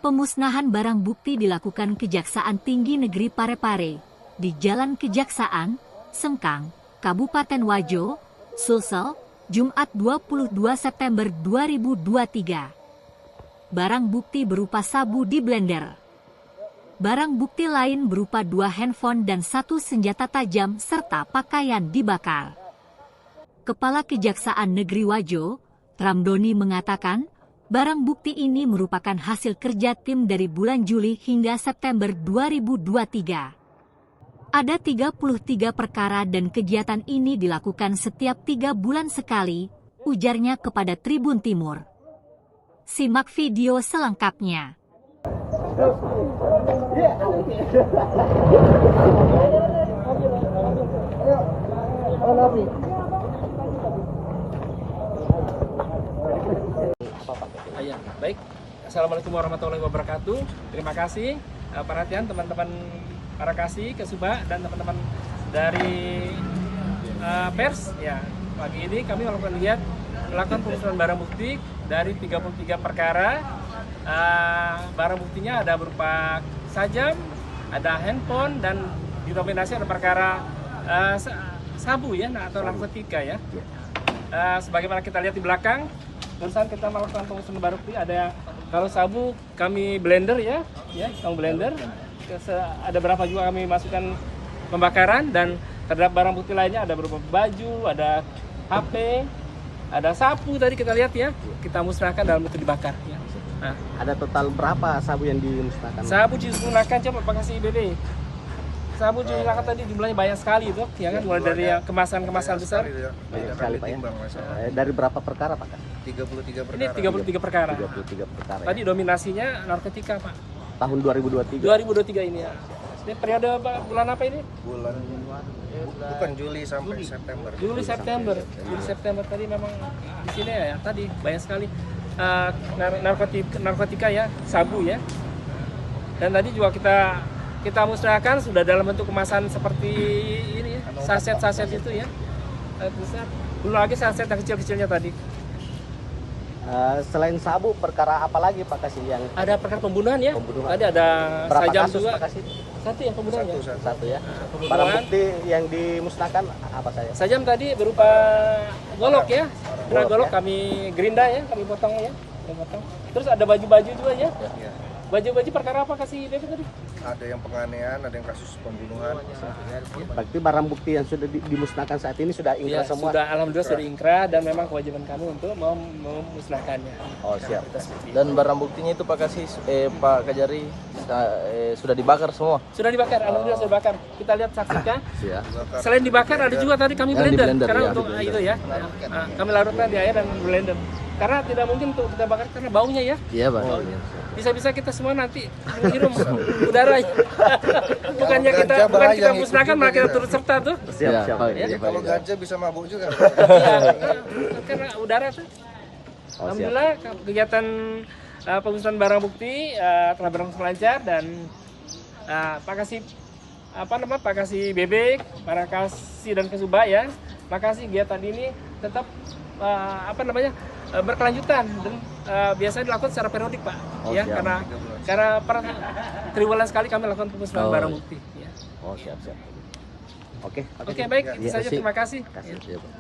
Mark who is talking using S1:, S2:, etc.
S1: Pemusnahan barang bukti dilakukan Kejaksaan Tinggi Negeri Parepare di Jalan Kejaksaan, Sengkang, Kabupaten Wajo, Sulsel, Jumat 22 September 2023. Barang bukti berupa sabu di blender. Barang bukti lain berupa 2 handphone dan 1 senjata tajam serta pakaian dibakar. Kepala Kejaksaan Negeri Wajo, Ramdhani mengatakan, barang bukti ini merupakan hasil kerja tim dari bulan Juli hingga September 2023. Ada 33 perkara dan kegiatan ini dilakukan setiap 3 bulan sekali, ujarnya kepada Tribun Timur. Simak video selengkapnya.
S2: Ya, baik. Assalamualaikum warahmatullahi wabarakatuh. Terima kasih perhatian teman-teman para kasih Kesuba dan teman-teman dari pers. Ya, pagi ini kami melakukan pemusnahan barang bukti dari 33 perkara. Barang buktinya ada berupa sajam, ada handphone, dan didominasi ada perkara sabu ya, atau narkotika ya. Sebagaimana kita lihat di belakang, barusan kita melakukan pemusnahan barang bukti. Ada kalau sabu kami blender ya, kami blender. Ada berapa juga kami masukkan pembakaran, dan terhadap barang bukti lainnya ada berupa baju, ada HP, ada sapu tadi kita lihat ya, kita musnahkan dalam bentuk dibakar ya. Nah,
S3: ada total berapa sabu yang dimusnahkan?
S2: Sabu dimusnahkan, coba Pak kasih BB. Sabu dimusnahkan tadi jumlahnya banyak sekali tuh, ya kan, mulai dari yang kemasan-kemasan besar.
S3: Banyak sekali Pak ya. Dari berapa perkara Pak?
S2: 33 perkara. Ini 33 perkara.
S3: 33 perkara.
S2: Tadi dominasinya narkotika Pak.
S3: Tahun 2023.
S2: 2023 ini ya. Ini periode bulan apa ini?
S4: Bukan Juli sampai September.
S2: Juli September tadi memang di sini ya, tadi banyak sekali narkotika ya, sabu ya. Dan tadi juga kita musnahkan sudah dalam bentuk kemasan seperti ini ya, saset-saset itu ya. Besar. Belum lagi saset yang kecil-kecilnya tadi.
S3: Selain sabu, perkara apa lagi Pak Kasih yang
S2: ada perkara pembunuhan ya?
S3: Pembunuhan.
S2: Tadi ada
S3: berapa
S2: sajam
S3: kasus
S2: juga.
S3: Pak Kasih?
S2: Satu ya pembunuhan ya?
S3: Satu ya.
S2: Pembunuhan.
S3: Barang bukti yang dimusnahkan apa saja?
S2: Sajam tadi berupa golok ya. Golok
S3: ya?
S2: kami gerinda ya, kami potong ya. Terus ada baju-baju juga ya.
S4: Ya.
S2: Baju-baju perkara apa kasih Bebe tadi?
S4: Ada yang penganiayaan, ada yang kasus pembunuhan.
S3: Berarti barang bukti yang sudah dimusnahkan saat ini sudah ingkrah
S2: Ya,
S3: semua?
S2: sudah, alhamdulillah sudah ingkrah, dan memang kewajiban kami untuk memusnahkannya.
S3: Oh siap.
S5: Dan barang buktinya itu Pak Kasih, Pak Kajari sudah dibakar semua?
S2: Sudah dibakar, alhamdulillah sudah dibakar. Kita lihat saksikan.
S3: Siap.
S2: Selain dibakar ada juga tadi kami
S5: Yang
S2: blender,
S5: di-blender,
S2: karena
S5: ya,
S2: untuk
S5: di-blender.
S2: itu ya. Kami larutkan di air dan blender. Karena tidak mungkin untuk kita bakar karena baunya ya.
S5: Iya Pak.
S2: Bisa-bisa kita semua nanti menghirup udara. Bukannya kita
S4: Ganja
S2: bukan
S4: bahaya
S2: kita
S4: yang
S2: musnahkan,
S4: ikut
S2: malah kita
S4: juga.
S2: turut serta tuh.
S3: Siap,
S5: Ya,
S3: siap.
S5: Pak.
S3: Ya.
S5: Iya, Pak.
S4: Kalau ganja bisa mabuk juga.
S2: Iya, karena udara tuh.
S3: siap.
S2: Alhamdulillah kegiatan pemusnahan barang bukti telah berlangsung lancar, dan Pak Kasih Bebek, para Kasih dan Kesuba ya. Makasih kegiatan ini tetap berkelanjutan, dan biasanya dilakukan secara periodik Pak.
S3: Oh,
S2: Ya,
S3: siap.
S2: karena per triwulan sekali kami lakukan pemusnahan
S5: Oh,
S2: barang
S5: iya.
S2: bukti ya.
S3: Oh siap. Oke.
S2: Oke, baik, itu
S3: Ya,
S2: saja, terima kasih.
S3: Kasih.
S5: Iya, Pak.